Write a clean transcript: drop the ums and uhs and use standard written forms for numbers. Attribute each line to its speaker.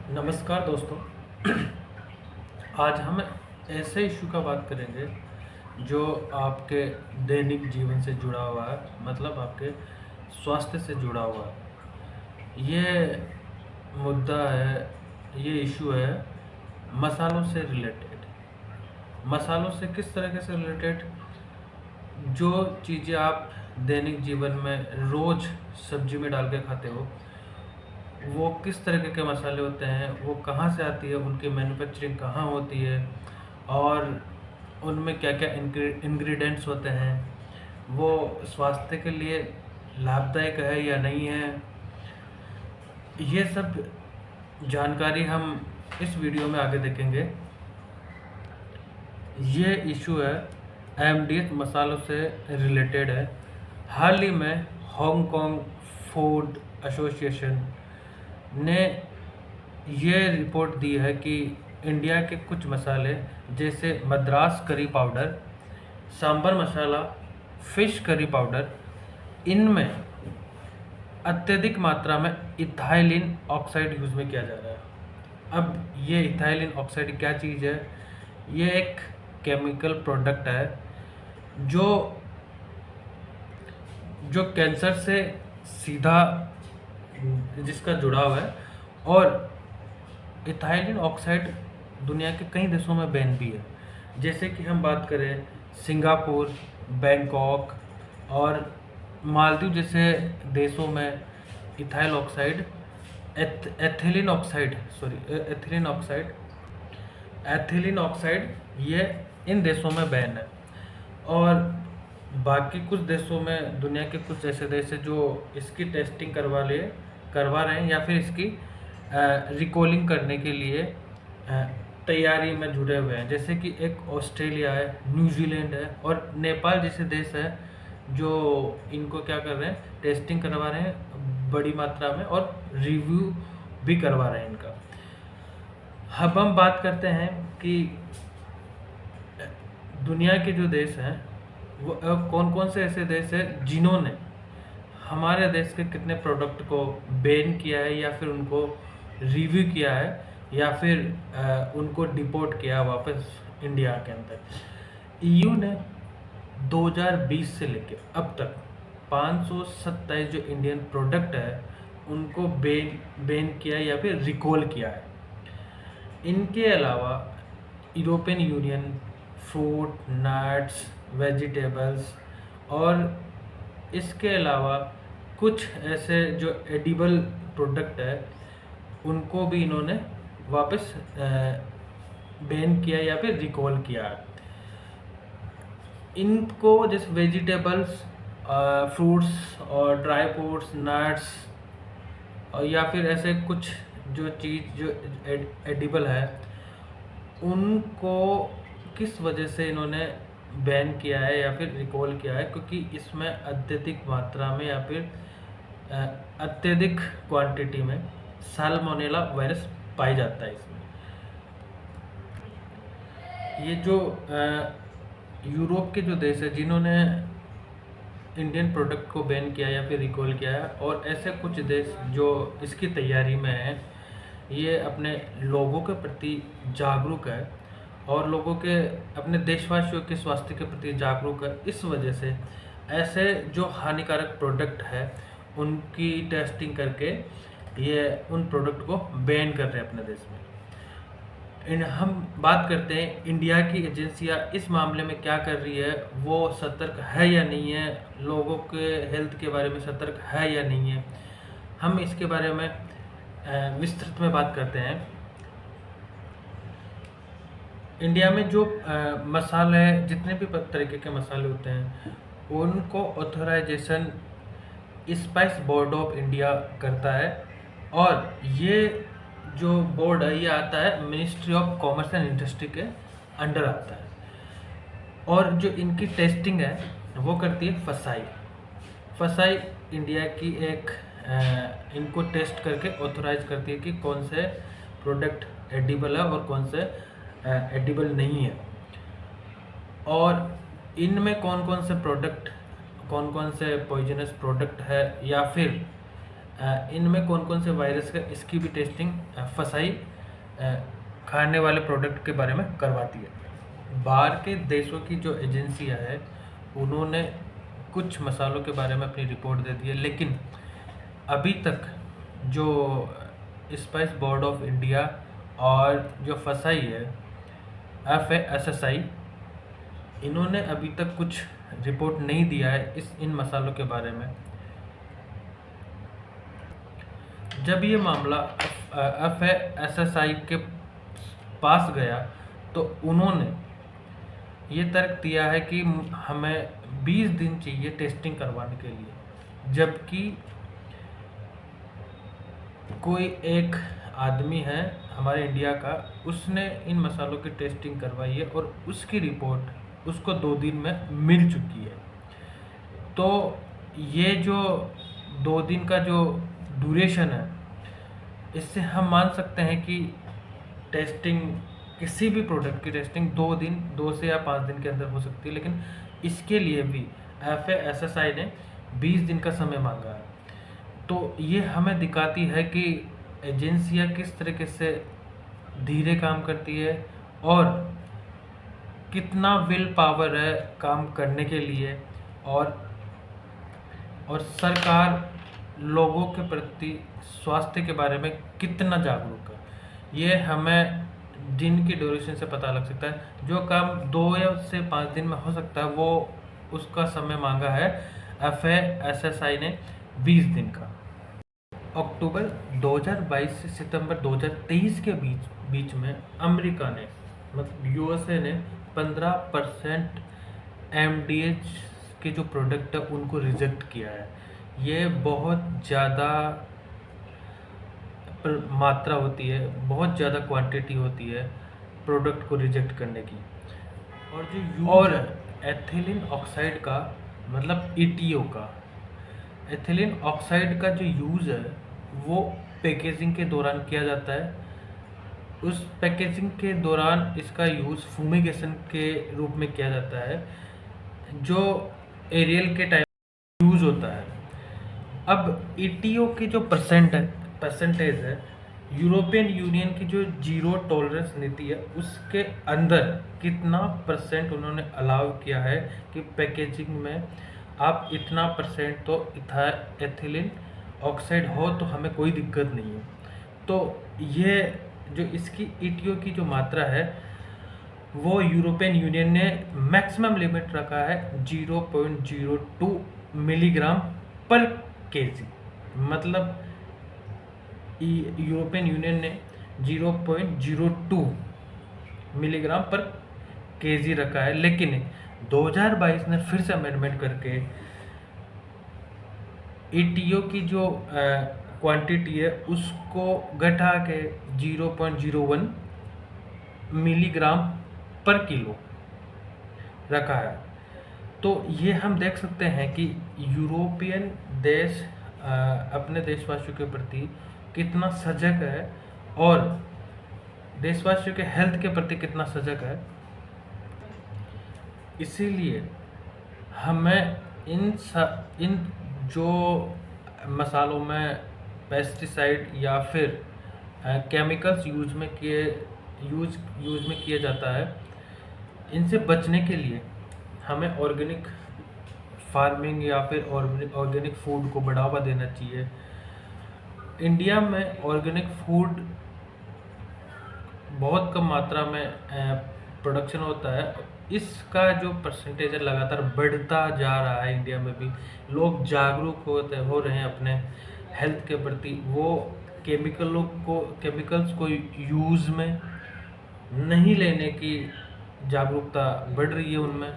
Speaker 1: नमस्कार दोस्तों। आज हम ऐसे इशू का बात करेंगे जो आपके दैनिक जीवन से जुड़ा हुआ है, मतलब आपके स्वास्थ्य से जुड़ा हुआ है। ये मुद्दा है, ये इशू है मसालों से रिलेटेड। मसालों से किस तरीके से रिलेटेड? जो चीज़ें आप दैनिक जीवन में रोज़ सब्जी में डाल के खाते हो, वो किस तरीके के मसाले होते हैं, वो कहाँ से आती है, उनकी मैन्युफैक्चरिंग कहाँ होती है और उनमें क्या क्या इंग्रेडिएंट्स होते हैं, वो स्वास्थ्य के लिए लाभदायक है या नहीं है, ये सब जानकारी हम इस वीडियो में आगे देखेंगे। ये इशू है एमडीएच मसालों से रिलेटेड है। हाल ही में हांगकांग फूड एसोसिएशन ने ये रिपोर्ट दी है कि इंडिया के कुछ मसाले जैसे मद्रास करी पाउडर, सांबर मसाला, फिश करी पाउडर, इनमें अत्यधिक मात्रा में इथाइलिन ऑक्साइड यूज़ में किया जा रहा है। अब ये इथाइलिन ऑक्साइड क्या चीज़ है? ये एक केमिकल प्रोडक्ट है जो जो कैंसर से सीधा जिसका जुड़ाव है। और इथाइलिन ऑक्साइड दुनिया के कई देशों में बैन भी है। जैसे कि हम बात करें सिंगापुर, बैंकॉक और मालदीव जैसे देशों में ethyl oxide ethylene oxide ethylene oxide ये इन देशों में बैन है। और बाकी कुछ देशों में, दुनिया के कुछ ऐसे देश हैं जो इसकी टेस्टिंग करवा रहे हैं या फिर इसकी रिकॉलिंग करने के लिए तैयारी में जुड़े हुए हैं। जैसे कि एक ऑस्ट्रेलिया है, न्यूजीलैंड है और नेपाल जैसे देश है जो इनको क्या कर रहे हैं, टेस्टिंग करवा रहे हैं बड़ी मात्रा में और रिव्यू भी करवा रहे हैं इनका। अब हम बात करते हैं कि दुनिया के जो देश हैं वो कौन कौन से ऐसे देश हैं जिन्होंने हमारे देश के कितने प्रोडक्ट को बैन किया है या फिर उनको रिव्यू किया है या फिर उनको डिपोर्ट किया वापस इंडिया के अंदर। ईयू ने 2020 से लेकर अब तक 527 जो इंडियन प्रोडक्ट है उनको बैन किया या फिर रिकॉल किया है। इनके अलावा European union fruit, nuts, vegetables और इसके अलावा कुछ ऐसे जो एडिबल प्रोडक्ट है उनको भी इन्होंने वापस बैन किया या फिर रिकॉल किया है। इनको जैसे वेजिटेबल्स, फ्रूट्स और ड्राई फ्रूट्स, नट्स और या फिर ऐसे कुछ जो चीज़ जो एडिबल है उनको किस वजह से इन्होंने बैन किया है या फिर रिकॉल किया है? क्योंकि इसमें अत्यधिक मात्रा में या फिर अत्यधिक क्वांटिटी में साल्मोनेला वायरस पाई जाता है इसमें। ये जो यूरोप के जो देश है जिन्होंने इंडियन प्रोडक्ट को बैन किया या फिर रिकॉल किया है, और ऐसे कुछ देश जो इसकी तैयारी में हैं, ये अपने लोगों के प्रति जागरूक है और लोगों के, अपने देशवासियों के स्वास्थ्य के प्रति जागरूक है। इस वजह से ऐसे जो हानिकारक प्रोडक्ट है उनकी टेस्टिंग करके ये उन प्रोडक्ट को बैन कर रहे हैं अपने देश में। हम बात करते हैं इंडिया की एजेंसियां इस मामले में क्या कर रही है, वो सतर्क है या नहीं है, लोगों के हेल्थ के बारे में सतर्क है या नहीं है। हम इसके बारे में विस्तृत में बात करते हैं। इंडिया में जो मसाले, जितने भी तरीके के मसाले होते हैं उनको authorization spice board of India करता है। और ये जो बोर्ड है ये आता है ministry of commerce and industry के अंडर आता है। और जो इनकी टेस्टिंग है वो करती है फसाई इंडिया की एक इनको टेस्ट करके ऑथराइज करती है कि कौन से प्रोडक्ट एडिबल है और कौन से एडिबल नहीं है। और इनमें कौन कौन से पॉइजनस प्रोडक्ट है या फिर इनमें कौन कौन से वायरस का, इसकी भी टेस्टिंग फसाई खाने वाले प्रोडक्ट के बारे में करवाती है। बाहर के देशों की जो एजेंसियां है उन्होंने कुछ मसालों के बारे में अपनी रिपोर्ट दे दी है, लेकिन अभी तक जो स्पाइस बोर्ड ऑफ इंडिया और जो फसाई है FSSAI, इन्होंने अभी तक कुछ रिपोर्ट नहीं दिया है इन मसालों के बारे में। जब ये मामला FSSAI के पास गया तो उन्होंने ये तर्क दिया है कि हमें 20 दिन चाहिए टेस्टिंग करवाने के लिए, जबकि कोई एक आदमी है हमारे इंडिया का, उसने इन मसालों की टेस्टिंग करवाई है और उसकी रिपोर्ट उसको 2 दिन में मिल चुकी है। तो ये जो 2 दिन का जो ड्यूरेशन है, इससे हम मान सकते हैं कि टेस्टिंग, किसी भी प्रोडक्ट की टेस्टिंग 2 से या 5 दिन के अंदर हो सकती है, लेकिन इसके लिए भी FSSAI ने 20 दिन का समय मांगा है। तो ये हमें दिखाती है कि एजेंसियां किस तरीके से धीरे काम करती है और कितना विल पावर है काम करने के लिए, और सरकार लोगों के प्रति स्वास्थ्य के बारे में कितना जागरूक है। ये हमें दिन की ड्यूरेशन से पता लग सकता है। जो काम 2 या से 5 दिन में हो सकता है, वो उसका समय मांगा है FSSAI ने 20 दिन का। अक्टूबर 2022 से सितंबर 2023 के बीच में अमेरिका ने, मतलब USA ने 15% MDH के जो प्रोडक्ट है उनको रिजेक्ट किया है। ये बहुत ज़्यादा मात्रा होती है, बहुत ज़्यादा क्वांटिटी होती है प्रोडक्ट को रिजेक्ट करने की। और एथिलीन ऑक्साइड का, मतलब ETO का, एथिलीन ऑक्साइड का जो यूज़ है वो पैकेजिंग के दौरान किया जाता है। उस पैकेजिंग के दौरान इसका यूज़ फूमिगेशन के रूप में किया जाता है, जो एरियल के टाइम यूज़ होता है। अब ETO की जो परसेंटेज है, यूरोपियन यूनियन की जो जीरो टॉलरेंस नीति है उसके अंदर कितना % उन्होंने अलाउ किया है कि पैकेजिंग में आप इतना % तो एथिलीन ऑक्साइड हो तो हमें कोई दिक्कत नहीं है। तो ये जो इसकी ETO की जो मात्रा है वो यूरोपियन यूनियन ने मैक्सिमम लिमिट रखा है 0.02 मिलीग्राम पर केजी। मतलब यूरोपियन यूनियन ने 0.02 मिलीग्राम पर केजी रखा है, लेकिन 2022 ने फिर से अमेंडमेंट करके ETO की जो क्वांटिटी है उसको घटा के 0.01 मिलीग्राम पर किलो रखा है। तो ये हम देख सकते हैं कि यूरोपियन देश अपने देशवासियों के प्रति कितना सजग है और देशवासियों के हेल्थ के प्रति कितना सजग है। इसीलिए हमें इन जो मसालों में पेस्टिसाइड या फिर केमिकल्स यूज में किया जाता है, इनसे बचने के लिए हमें ऑर्गेनिक फार्मिंग या फिर ऑर्गेनिक फूड को बढ़ावा देना चाहिए। इंडिया में ऑर्गेनिक फूड बहुत कम मात्रा में प्रोडक्शन होता है। इसका जो परसेंटेज है लगातार बढ़ता जा रहा है। इंडिया में भी लोग जागरूक हो रहे हैं अपने हेल्थ के प्रति। वो केमिकल्स को यूज़ में नहीं लेने की जागरूकता बढ़ रही है उनमें।